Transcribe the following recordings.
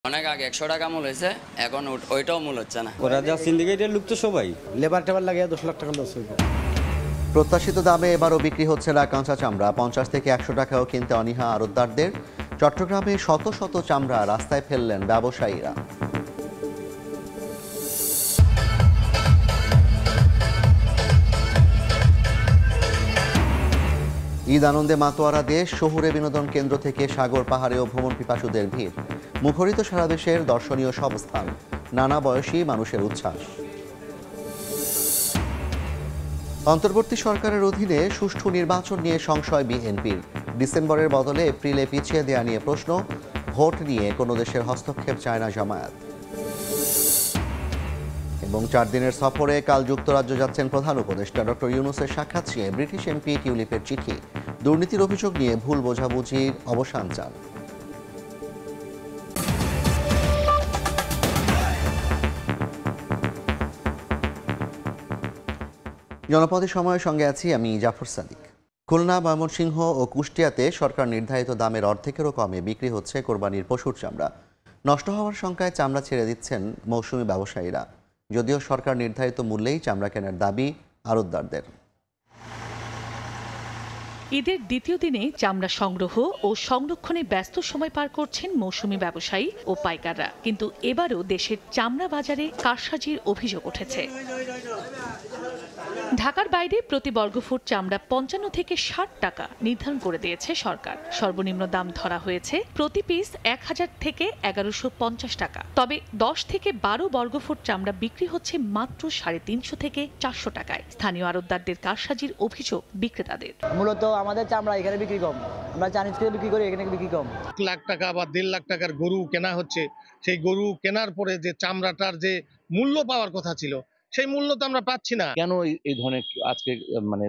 অনেক আগে 100 টাকা মূল হয়েছে, এখন ওইটাও মূল হচ্ছে না। ওরা যা সিন্ডিকেটের লোক তো সবাই লেবার টেবার লাগিয়ে 10 লাখ টাকা লস হইব। প্রত্যাশিত দামে এবারও বিক্রি হচ্ছে না কাঁচা চামড়া। 50 থেকে 100 টাকাও কিনতে অনীহা আড়তদারদের। চট্টগ্রামে শত শত চামড়া রাস্তায় ফেললেন ব্যবসায়ীরা। ঈদ আনন্দে মাতোয়ারা দেশ। শহুরে বিনোদন কেন্দ্র থেকে সাগর পাহাড়েও ভ্রমণ পিপাসুদের ভিড়। মুখরিত সারা দেশের দর্শনীয় সব স্থান। নানা বয়সী মানুষের উচ্ছ্বাস। অন্তর্বর্তী সরকারের অধীনে সুষ্ঠু নির্বাচন নিয়ে সংশয় বিএনপির। ডিসেম্বরের বদলে এপ্রিলে পিছিয়ে দেয়া নিয়ে প্রশ্ন। ভোট নিয়ে কোনো দেশের হস্তক্ষেপ চায় না জামায়াত। এবং 4 দিনের সফরে কাল যুক্তরাজ্য যাচ্ছেন প্রধান উপদেষ্টা। ডক্টর ইউনূসের সাক্ষাৎ চেয়ে ব্রিটিশ এমপি টিউলিপের চিঠি। দুর্নীতির অভিযোগ নিয়ে ভুল বোঝাবুঝির অবসান চান। জনপদে সময়ের সঙ্গে আছি আমি জাফর সাদিক। খুলনা, ময়মনসিংহ ও কুষ্টিয়াতে সরকার নির্ধারিত দামের অর্ধেকেরও কমে বিক্রি হচ্ছে কোরবানির পশুর চামড়া। নষ্ট হওয়ার শঙ্কায় চামড়া ছেড়ে দিচ্ছেন মৌসুমি ব্যবসায়ীরা। যদিও সরকার নির্ধারিত মূল্যেই চামড়া কেনার দাবি আড়তদারদের। ঈদের দ্বিতীয় দিনে চামড়া সংগ্রহ ও সংরক্ষণে ব্যস্ত সময় পার করছেন মৌসুমি ব্যবসায়ী ও পাইকাররা। কিন্তু এবারও দেশের চামড়া বাজারে কারসাজির অভিযোগ উঠেছে। ঢাকার বাইরে প্রতি বর্গফুট চামড়া 55 থেকে 60 টাকা নির্ধারণ করে দিয়েছে সরকার। সর্বনিম্ন দাম ধরা হয়েছে প্রতি পিস 1000 থেকে 1150 টাকা। তবে 10 থেকে 12 বর্গফুট চামড়া বিক্রি হচ্ছে মাত্র 350 থেকে 400 টাকায়। স্থানীয় আড়তদারদের কারসাজির অভিযোগ বিক্রেতাদের। মূলত আমাদের চামড়া এখানে বিক্রি কম, আমরা চাইনিজ থেকে বিক্রি করি, এখানে বিক্রি কম। 1 লাখ টাকা বা 1.5 লাখ টাকার গরু কেনা হচ্ছে। সেই গরু কেনার পরে যে চামড়াটার যে মূল্য পাওয়ার কথা ছিল সেই মূল্য তো আমরা পাচ্ছি না। কেন এই ধরনের আজকে মানে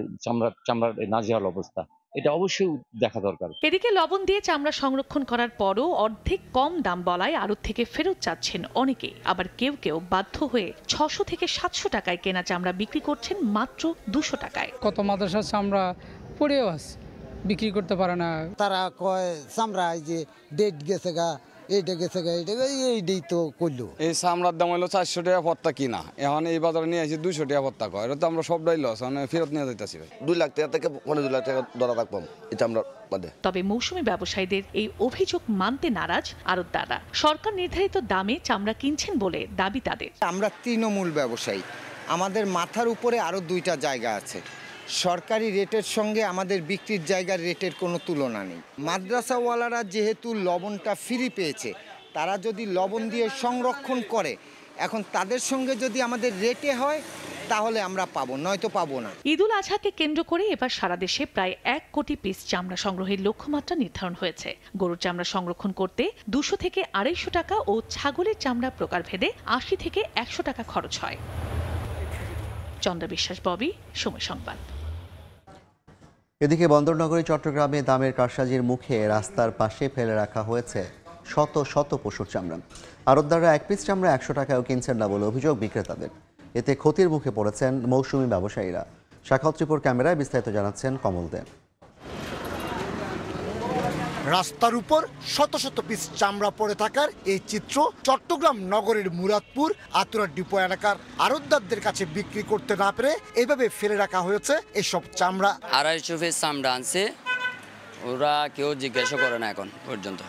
চামড়ার নাজেহাল অবস্থা, এটা অবশ্যই দেখা দরকার। এদিকে লবণ দিয়ে চামড়া সংরক্ষণ করার পরও অর্ধেক কম দাম বলায় আড়ত থেকে ফেরত চাচ্ছেন অনেকে। আবার কেউ কেউ বাধ্য হয়ে 600 থেকে 700 টাকায় কেনা চামড়া বিক্রি করছেন মাত্র 200 টাকায়। কত মাদ্রাসার চামড়া পড়েও আছে, বিক্রি করতে পারে না। তারা কয় চামড়া যে ডেট গেছে গা, এইটা গেছে গা, এইটাই তো করলো। এই চামড়ার দাম হলো 400 টাকা পত্তা কিনা, এখন এই বাজারে নিয়ে আসি 200 টাকা পত্তা কয়। এটা তো আমরা সবটাই লস, মানে ফেরত নিয়ে যাইতেছি। 2 লাখ টাকা থেকে 2 লাখ টাকা ধরা রাখবাম এই চামড়া বাদে। তবে মৌসুমি ব্যবসায়ীদের এই অভিযোগ মানতে নারাজ আড়তদাররা। সরকার নির্ধারিত দামে চামড়া কিনছেন বলে দাবি তাদের। আমরা তৃণমূল ব্যবসায়ী, আমাদের মাথার উপরে আরো 2টা জায়গা আছে। সরকারি রেটের সঙ্গে আমাদের বিক্রির জায়গার রেটের কোনো তুলনা নেই। মাদ্রাসাওয়ালারা যেহেতু লবণটা ফ্রি পেয়েছে, তারা যদি লবণ দিয়ে সংরক্ষণ করে, এখন তাদের সঙ্গে যদি আমাদের রেটে হয় তাহলে আমরা পাবো, নয়তো পাবো না। ঈদুল আজহাকে কেন্দ্র করে এবার সারা দেশে প্রায় 1 কোটি পিস চামড়া সংগ্রহের লক্ষ্যমাত্রা নির্ধারণ হয়েছে। গরুর চামড়া সংরক্ষণ করতে 200 থেকে 250 টাকা ও ছাগলের চামড়া প্রকারভেদে 80 থেকে 100 টাকা খরচ হয়। চন্দ্র বিশ্বাস, ববি, সময় সংবাদ। এদিকে বন্দরনগরী চট্টগ্রামে দামের কারসাজির মুখে রাস্তার পাশে ফেলে রাখা হয়েছে শত শত পশুর চামড়া। আড়তদাররা 1 পিস চামড়া 100 টাকায়ও কিনছেন না বলে অভিযোগ বিক্রেতাদের। এতে ক্ষতির মুখে পড়েছেন মৌসুমি ব্যবসায়ীরা। শাখাত ত্রিপুর ক্যামেরায় বিস্তারিত জানাচ্ছেন কমল দেব। রাস্তার উপর শত শত পিস চামড়া পড়ে থাকার এই চিত্র চট্টগ্রাম নগরের মুরাদপুর আতুরা ডিপো এলাকার আড়তদারদের কাছে বিক্রি করতে না পেরে এভাবে ফেলে রাখা হয়েছে এসব চামড়া। 250 পিস চামড়া আনছে, ওরা কেউ জিজ্ঞাসা করে না এখন পর্যন্ত।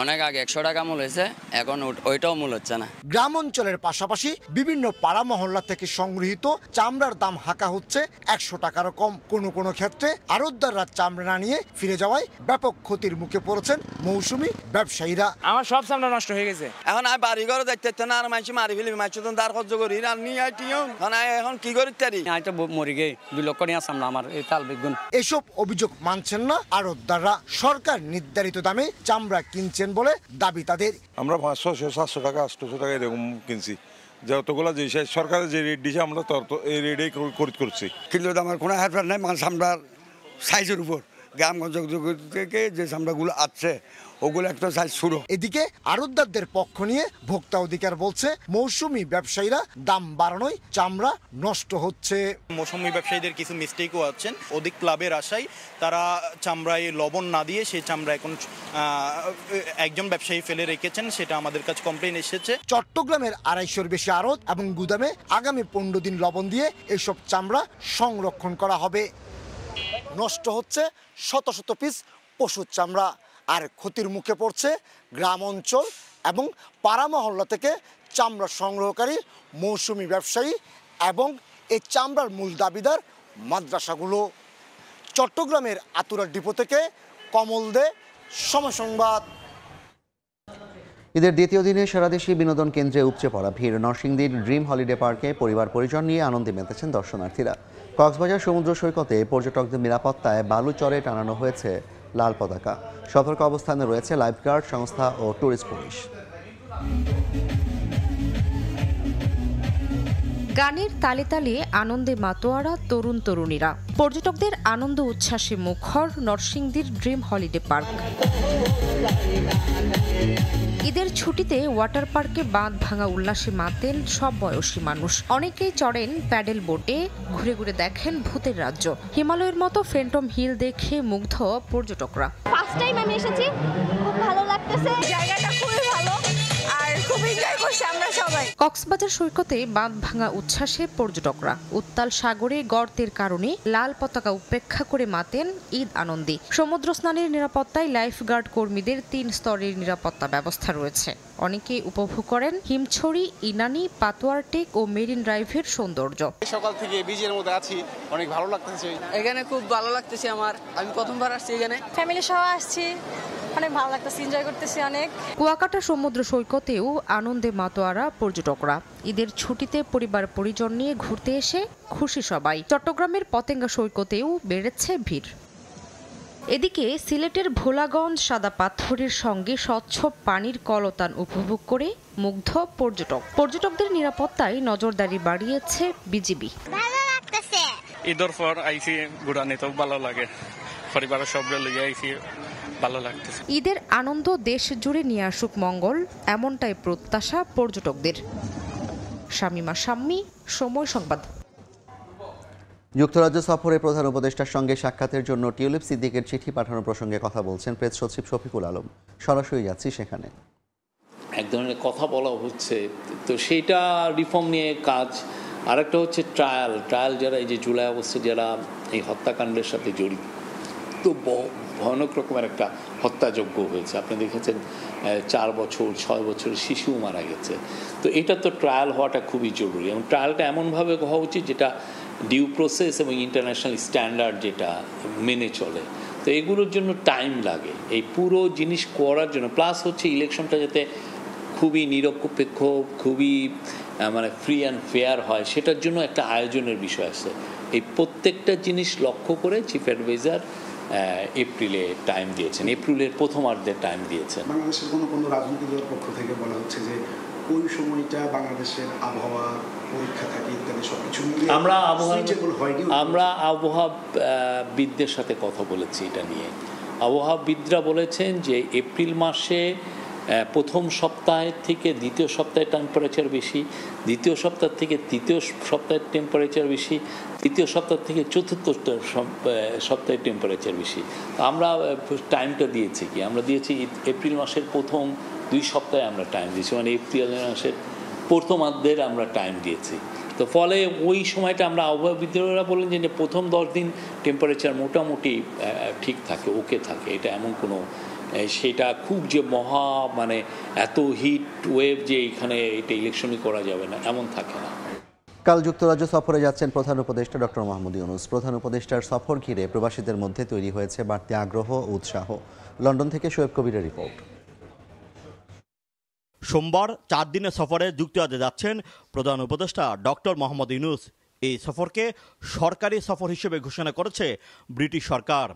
অনেক আগে 100 টাকা মূল হয়েছে, এখন ওইটাও মূল হচ্ছে না। গ্রাম অঞ্চলের পাশাপাশি বিভিন্ন পাড়া মহল্লা থেকে সংগৃহীত চামড়ার দাম হাঁকা হচ্ছে 100 টাকারও কম। কোনো কোনো ক্ষেত্রে আড়তদাররা চামড়া না নিয়ে ফিরে যাওয়ায় ব্যাপক ক্ষতির মুখে পড়েছেন মৌসুমি ব্যবসায়ীরা। আমার সব চামড়া নষ্ট হয়ে গেছে। এখন আর বাড়ি ঘরে দেখতে না, আর মানুষ মারি ফেলি, মানুষ তো তার সহ্য করি আর নিয়ে এখন কি করি তারি মরি গে 2 লক্ষ নিয়ে চামড়া আমার এই তাল বেগুন। এসব অভিযোগ মানছেন না আড়তদাররা। সরকার নির্ধারিত দামে চামড়া কিনছেন বলে দাবি তাদের। আমরা 500, 700 টাকা, 800 টাকা এরকম কিনছি। যতগুলো যে সরকারের যে রেট দিয়েছে আমরা তো এই রেটেই করছি। কিন্তু আমার কোনো হেরফের নাই, মানে চামড়ার সাইজের উপর গ্রামগঞ্জ থেকে যে চামড়াগুলো আছে ওগুলো একটা সাইজ শুরু। এদিকে আড়তদারদের পক্ষ নিয়ে ভোক্তা অধিকার বলছে মৌসুমী ব্যবসায়ীরা দাম বাড়ানোয় চামড়া নষ্ট হচ্ছে। মৌসুমী ব্যবসায়ীদের কিছু মিস্টেকও আছেন, অধিক লাভের আশায় তারা চামড়ায় লবণ না দিয়ে সেই চামড়া এখন একজন ব্যবসায়ী ফেলে রেখেছেন, সেটা আমাদের কাছে কমপ্লেইন এসেছে। চট্টগ্রামের 250-র বেশি আড়ত এবং গুদামে আগামী 15 দিন লবণ দিয়ে এসব চামড়া সংরক্ষণ করা হবে। নষ্ট হচ্ছে শত শত পিস পশুর চামড়া, আর ক্ষতির মুখে পড়ছে গ্রাম অঞ্চল এবং পাড়া মহল্লা থেকে চামড়া সংগ্রহকারী মৌসুমী ব্যবসায়ী এবং এই চামড়ার মূল দাবিদার মাদ্রাসাগুলো। চট্টগ্রামের আতুরা ডিপো থেকে কমল দে, সময় সংবাদ। ঈদের দ্বিতীয় দিনে সারাদেশি বিনোদন কেন্দ্রে উপচে পড়া ভিড়। নরসিংদীর ড্রিম হলিডে পার্কে পরিবার পরিজন নিয়ে আনন্দে মেতেছেন দর্শনার্থীরা। কক্সবাজার সমুদ্র সৈকতে পর্যটকদের নিরাপত্তায় বালুচরে টানানো হয়েছে লাল পতাকা। সতর্ক অবস্থানে রয়েছে লাইফগার্ড সংস্থা ও ট্যুরিস্ট পুলিশ। গানের তালে তালে আনন্দে মাতোয়ারা তরুণ তরুণীরা। পর্যটকদের আনন্দ উচ্ছ্বাসে মুখর নরসিংদীর ড্রিম হলিডে পার্ক। ঈদের ছুটিতে ওয়াটার পার্কে বাঁধ ভাঙা উল্লাসে মাতেন সব বয়সী মানুষ। অনেকেই চড়েন প্যাডেল বোটে, ঘুরে ঘুরে দেখেন ভূতের রাজ্য। হিমালয়ের মতো ফ্যান্টম হিল দেখে মুগ্ধ পর্যটকরা। ফার্স্ট টাইম আমি এসেছি, খুব ভালো লাগতেছে, জায়গাটা খুবই ভালো আর খুব এনজয় করছি আমরা সবাই। কক্সবাজার সৈকতে বাঁধ ভাঙা উচ্ছ্বাসে পর্যটকরা। উত্তাল সাগরে গর্তের কারণে লাল পতাকা উপেক্ষা করে মাতেন ঈদ আনন্দে। সমুদ্র স্নানের নিরাপত্তায় লাইফগার্ড কর্মীদের 3 স্তরের নিরাপত্তা ব্যবস্থা রয়েছে। অনেকে উপভোগ করেন হিমছড়ি, ইনানি, পাতোয়ার টেক ও মেরিন ড্রাইভের সৌন্দর্য। সকাল থেকে বিজের মধ্যে আছি, অনেক ভালো লাগতেছে এখানে, খুব ভালো লাগতেছে আমার। আমি প্রথমবার আসছি এখানে, ফ্যামিলি সহ আসছি, অনেক ভালো লাগতেছে, এনজয় করতেছি অনেক। কুয়াকাটা সমুদ্র সৈকতেও আনন্দে মাতোয়ারা পর্যটকরা। ঈদের ছুটিতে পরিবার পরিজন নিয়ে ঘুরতে এসে খুশি সবাই। চট্টগ্রামের পতেঙ্গা সৈকতেও বেড়েছে ভিড়। এদিকে সিলেটের ভোলাগঞ্জ সাদা পাথরের সঙ্গে স্বচ্ছ পানির কলতান উপভোগ করে মুগ্ধ পর্যটকদের নিরাপত্তায় নজরদারি বাড়িয়েছে বিজিবি। ঈদের পর আইসি ঘুরানি তো ভালো লাগে, পরিবারের সব লইয়া আইসি ভালো লাগতেছে। ঈদের আনন্দ দেশ জুড়ে নিয়ে আসুক মঙ্গল, এমনটাই প্রত্যাশা পর্যটকদের। শামিমা শাম্মী, সময় সংবাদ। যুক্তরাজ্য সফরে প্রধান উপদেষ্টার সঙ্গে সাক্ষাতের জন্য টিউলিপ সিদ্দিকের চিঠি পাঠানোর প্রসঙ্গে কথা বলছেন প্রেস সচিব শফিকুল আলম। সরাসরি যাচ্ছি সেখানে। এক ধরনের কথা বলা হচ্ছে, তো সেইটা রিফর্ম নিয়ে কাজ। আরেকটা হচ্ছে ট্রায়াল যারা এই যে জুলাই অগস্টে যারা এই হত্যাকাণ্ডের সাথে জড়িত, তো ভয়ানক রকমের একটা হত্যাযজ্ঞ হয়েছে। আপনি দেখেছেন 4 বছর 6 বছর শিশু মারা গেছে। তো এটা তো ট্রায়াল হওয়াটা খুবই জরুরি, এবং ট্রায়ালটা এমনভাবে হওয়া উচিত যেটা ডিউ প্রসেস এবং ইন্টারন্যাশনাল স্ট্যান্ডার্ড যেটা মেনে চলে। তো এগুলোর জন্য টাইম লাগে এই পুরো জিনিস করার জন্য। প্লাস হচ্ছে ইলেকশনটা যাতে খুবই নিরপেক্ষ, খুবই মানে ফ্রি অ্যান্ড ফেয়ার হয়, সেটার জন্য একটা আয়োজনের বিষয় আছে। এই প্রত্যেকটা জিনিস লক্ষ্য করে চিফ অ্যাডভাইজার এপ্রিলে টাইম দিয়েছেন, এপ্রিলের প্রথমার্ধে টাইম দিয়েছেন। বাংলাদেশের কোনো রাজনৈতিক দলের পক্ষ থেকে বলা হচ্ছে যে ওই সময়টা বাংলাদেশের আবহাওয়া পরীক্ষা থাকে ইত্যাদি সবকিছু মিলিয়ে আমরা আবহাওয়াবিদদের সাথে কথা বলেছি এটা নিয়ে। আবহাওয়াবিদরা বলেছেন যে এপ্রিল মাসে প্রথম সপ্তাহের থেকে দ্বিতীয় সপ্তাহে টেম্পারেচার বেশি, দ্বিতীয় সপ্তাহ থেকে তৃতীয় সপ্তাহের টেম্পারেচার বেশি, তৃতীয় সপ্তাহ থেকে চতুর্থ সপ্তাহের টেম্পারেচার বেশি। আমরা টাইমটা দিয়েছি কি, আমরা দিয়েছি এপ্রিল মাসের প্রথম 2 সপ্তাহে আমরা টাইম দিয়েছি, মানে এপ্রিল মাসের প্রথমার্ধের আমরা টাইম দিয়েছি। তো ফলে ওই সময়টা আমরা আবহাওয়াবিদরা বললেন যে প্রথম 10 দিন টেম্পারেচার মোটামুটি ঠিক থাকে, ওকে থাকে। এটা এমন কোনো সেটা খুব যে মহা মানে এত হিট ওয়েভ যে এখানে এটা ইলেকশনই করা যাবে না, এমন থাকে না। কাল যুক্তরাজ্য সফরে যাচ্ছেন প্রধান উপদেষ্টা ডক্টর মোহাম্মদ ইউনূস। প্রধান উপদেষ্টার সফর ঘিরে প্রবাসীদের মধ্যে তৈরি হয়েছে বাড়তি আগ্রহ ও উৎসাহ। লন্ডন থেকে শোয়েব কবিরের রিপোর্ট। সোমবার 4 দিনের সফরে যুক্তরাজ্যে যাচ্ছেন প্রধান উপদেষ্টা ডক্টর মোহাম্মদ ইউনূস। এই সফরকে সরকারি সফর হিসেবে ঘোষণা করেছে ব্রিটিশ সরকার।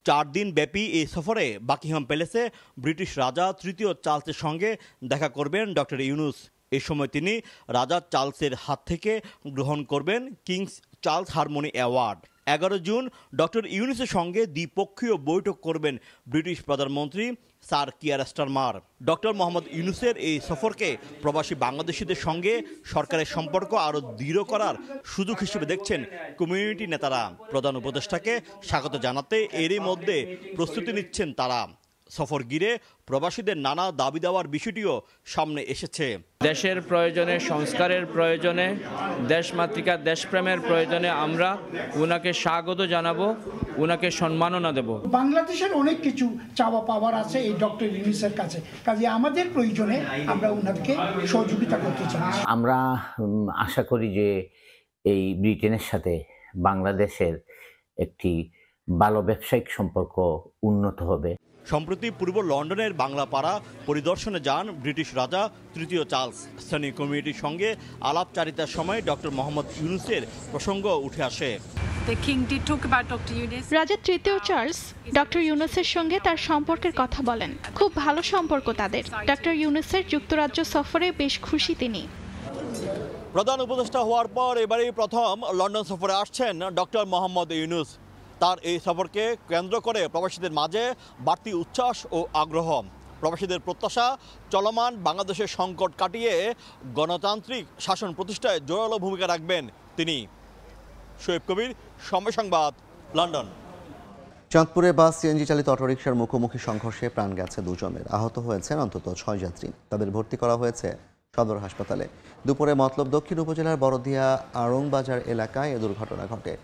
4 দিন ব্যাপী এই সফরে বাকিংহাম প্যালেসে ব্রিটিশ রাজা তৃতীয় চার্লসের সঙ্গে দেখা করবেন ডক্টর ইউনূস। এ সময় তিনি রাজা চার্লসের হাত থেকে গ্রহণ করবেন King's Charles Harmony Award. 11 June doctor ইউনুসের সঙ্গে দ্বিপক্ষীয় বৈঠক করবেন ব্রিটিশ প্রধানমন্ত্রী sir Keir Starmer. Doctor Mohammad ইউনুসের এই সফরকে প্রবাসী বাংলাদেশিদের সঙ্গে সরকারের সম্পর্ক আরও দৃঢ় করার সুযোগ হিসেবে দেখছেন কমিউনিটি নেতারা। প্রধান উপদেষ্টাকে স্বাগত জানাতে এরই মধ্যে প্রস্তুতি নিচ্ছেন তারা। সফর ঘিরে প্রবাসীদের নানা দাবি দেওয়ার বিষয়টিও সামনে এসেছে। দেশের প্রয়োজনে, সংস্কারের প্রয়োজনে, দেশমাতৃকা দেশপ্রেমের প্রয়োজনে আমরা উনাকে স্বাগত জানাবো, উনাকে সম্মাননা দেব। বাংলাদেশের অনেক কিছু চাওয়া পাওয়ার আছে এই ডক্টর ইউনুসের কাছে, কাজে আমাদের প্রয়োজনে আমরা উনাকে সহযোগিতা করতে চাই। আমরা আশা করি যে এই ব্রিটেনের সাথে বাংলাদেশের একটি ভালো ব্যবসায়িক সম্পর্ক উন্নত হবে। সম্প্রতি পূর্ব লন্ডনের বাংলা পাড়া পরিদর্শনে যান ব্রিটিশ রাজা তৃতীয় চার্লস। স্থানীয় কমিউনিটির সঙ্গে আলাপচারিতার সময় ডক্টর মোহাম্মদ ইউনুসের প্রসঙ্গ উঠে আসে। রাজা তৃতীয় চার্লস ডক্টর ইউনুসের সঙ্গে তার সম্পর্কের কথা বলেন। খুব ভালো সম্পর্ক তাদের। ডক্টর ইউনুসের যুক্তরাজ্য সফরে বেশ খুশি তিনি। প্রধান উপদেষ্টা হওয়ার পর এবারেই প্রথম লন্ডন সফরে আসছেন ডক্টর মোহাম্মদ ইউনুস। তার এই সফরকে কেন্দ্র করে প্রবাসীদের মাঝে বাড়তি উচ্ছ্বাস ও আগ্রহ। প্রবাসীদের প্রত্যাশা, চলমান বাংলাদেশের সংকট কাটিয়ে গণতান্ত্রিক শাসন প্রতিষ্ঠায় জোরালো ভূমিকা রাখবেন তিনি। শোয়েব কবির, সময় সংবাদ, লন্ডন। চাঁদপুরে বাস সিএনজি চালিত অটোরিকশার মুখোমুখি সংঘর্ষে প্রাণ গেছে দুজনের। আহত হয়েছেন অন্তত 6 যাত্রী। তাদের ভর্তি করা হয়েছে সদর হাসপাতালে। দুপুরে মতলব দক্ষিণ উপজেলার বড়দিয়া আড়ংবাজার এলাকায় এ দুর্ঘটনা ঘটে।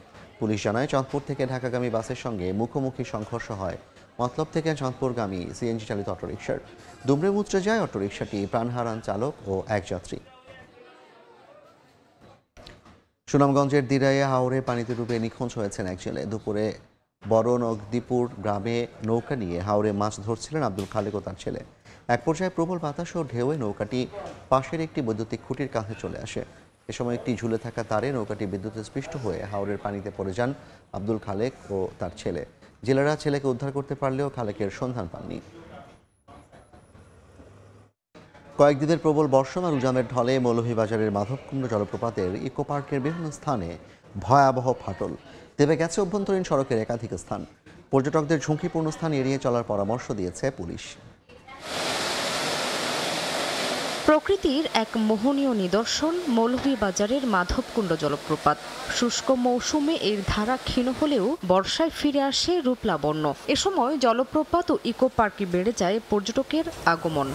পুলিশ জানায়, চাঁদপুর থেকে ঢাকাগামী বাসের সঙ্গে মুখোমুখি সংঘর্ষ হয় মতলব থেকে চাঁদপুরগামী সিএনজি চালিত অটোরিকশার। দুমড়ে মুচড়ে যায় অটোরিকশাটি। প্রাণ হারান চালক ও এক যাত্রী। সুনামগঞ্জের দিরাইয়ে হাওরে পানিতে ডুবে নিখোঁজ হয়েছেন এক জেলে। দুপুরে বড় নগদীপুর গ্রামে নৌকা নিয়ে হাওরে মাছ ধরছিলেন আব্দুল খালেক ও তার ছেলে। এক পর্যায়ে প্রবল বাতাস ও ঢেউয়ে নৌকাটি পাশের একটি বৈদ্যুতিক খুঁটির কাছে চলে আসে। এ সময় একটি ঝুলে থাকা তারে নৌকাটি বিদ্যুতে স্পৃষ্ট হয়ে হাওরের পানিতে পড়ে যান আব্দুল খালেক ও তার ছেলে। জেলেরা ছেলেকে উদ্ধার করতে পারলেও খালেকের সন্ধান পাননি। কয়েকদিনের প্রবল বর্ষণ আর উজানের ঢলে মৌলভীবাজারের মাধবকুণ্ড জলপ্রপাতের ইকো পার্কের বিভিন্ন স্থানে ভয়াবহ ফাটল। দেবে গেছে অভ্যন্তরীণ সড়কের একাধিক স্থান। পর্যটকদের ঝুঁকিপূর্ণ স্থান এড়িয়ে চলার পরামর্শ দিয়েছে পুলিশ। প্রকৃতির এক মোহনীয় নিদর্শন মৌলভীবাজারের মাধবকুণ্ড জলপ্রপাত। শুষ্ক মৌসুমে এর ধারা ক্ষীণ হলেও বর্ষায় ফিরে আসে রূপলাবণ্য। এ সময় জলপ্রপাত ও ইকো পার্কে বেড়ে যায় পর্যটকের আগমন।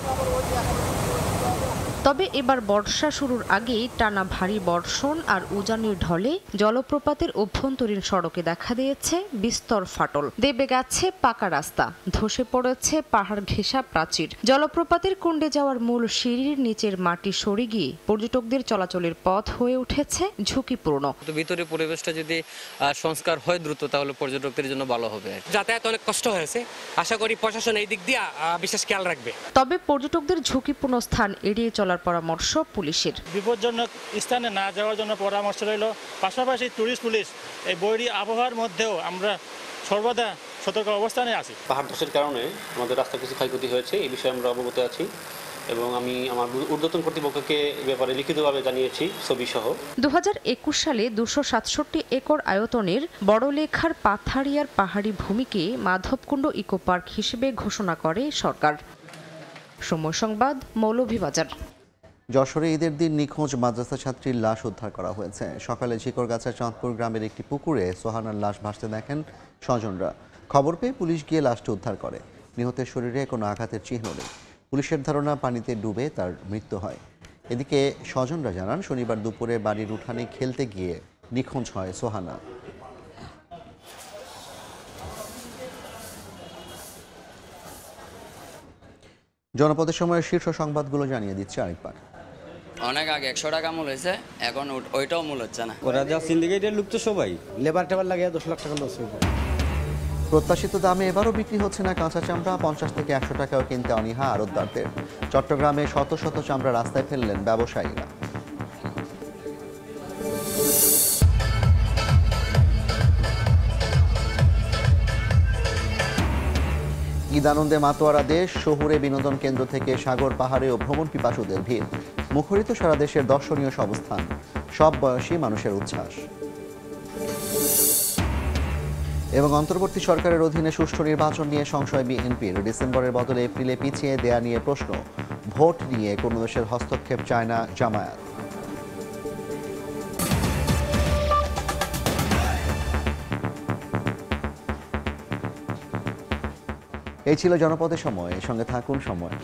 তবে এবার বর্ষা শুরুর আগেই টানা ভারী বর্ষণ আর উজানির ঢলে জলপ্রপাতের অভ্যন্তরীণ সড়কে দেখা দিয়েছে বিস্তর ফাটল। দেবে গেছে পাকা রাস্তা, ধসে পড়েছে পাহাড় ঘেঁষা প্রাচীর। জলপ্রপাতের কুণ্ডে যাওয়ার মূল সিঁড়ির নিচের মাটি সরে গিয়ে পর্যটকদের চলাচলের পথ হয়ে উঠেছে ঝুঁকিপূর্ণ। ভিতরে পরিবেশটা যদি সংস্কার হয় দ্রুত, তাহলে পর্যটকদের জন্য ভালো হবে। যাতায়াত অনেক কষ্ট হয়েছে, আশা করি প্রশাসন এই দিক দিয়ে বিশেষ খেয়াল রাখবে। তবে পর্যটকদের ঝুঁকিপূর্ণ স্থান এড়িয়ে চলার পরামর্শ পুলিশের। বিপজ্জনক স্থানে না যাওয়ার জন্য পরামর্শ রইল। পাশাপাশি টুরিস্ট পুলিশ এই বৈরী আবহাওয়ার মধ্যেও আমরা সর্বদা সতর্ক অবস্থানে আছি। পাহাড় ধসের কারণে আমাদের রাস্তা কিছু ক্ষয়ক্ষতি হয়েছে, এই বিষয়ে আমরা অবগত আছি এবং আমি আমার ঊর্ধ্বতন কর্তৃপক্ষকে এ ব্যাপারে লিখিতভাবে জানিয়েছি ছবি সহ। 2021 সালে 267 একর আয়তনের বড়লেখার পাথারিয়ার পাহাড়ি ভূমিকে মাধবকুণ্ড ইকো পার্ক হিসেবে ঘোষণা করে সরকার। সময় সংবাদ, মৌলভীবাজার। যশোরে ঈদের দিন নিখোঁজ মাদ্রাসা ছাত্রীর লাশ উদ্ধার করা হয়েছে। সকালে ঝিকরগাছা চাঁদপুর গ্রামের একটি পুকুরে সোহানার লাশ ভাসতে দেখেন স্বজনরা। খবর পেয়ে পুলিশ গিয়ে লাশটি উদ্ধার করে। নিহতের শরীরে কোনো আঘাতের চিহ্ন নেই। পুলিশের ধারণা পানিতে ডুবে তার মৃত্যু হয়। এদিকে স্বজনরা জানান, শনিবার দুপুরে বাড়ির উঠানে খেলতে গিয়ে নিখোঁজ হয় সোহানা। জনপদের সময়ের শীর্ষ সংবাদগুলো জানিয়ে দিচ্ছে আরেকবার। অনেক আগে 100 টাকা মূল হয়েছে, এখন ওইটাও মূল হচ্ছে না। ওরা যা সিন্ডিকেটের লোক তো সবাই লেবার টেবার লাগে 10 লাখ টাকা লস হইব। প্রত্যাশিত দামে এবারও বিক্রি হচ্ছে না কাঁচা চামড়া। 50 থেকে 100 টাকাও কিনতে অনীহা আড়তদারদের। চট্টগ্রামে শত শত চামড়া রাস্তায় ফেললেন ব্যবসায়ীরা। ঈদ আনন্দে মাতোয়ারা দেশ। শহুরে বিনোদন কেন্দ্র থেকে সাগর পাহাড়ে ও ভ্রমণ পিপাসুদের ভিড়। মুখরিত সারা দেশের দর্শনীয় সব স্থান। সব বয়সী মানুষের উচ্ছ্বাস। এবং অন্তর্বর্তী সরকারের অধীনে সুষ্ঠু নির্বাচন নিয়ে সংশয় বিএনপির। ডিসেম্বরের বদলে এপ্রিলে পিছিয়ে দেয়া নিয়ে প্রশ্ন। ভোট নিয়ে কোনো দেশের হস্তক্ষেপ চায় না জামায়াত। এই ছিল জনপদের সময়। সঙ্গে থাকুন সময়।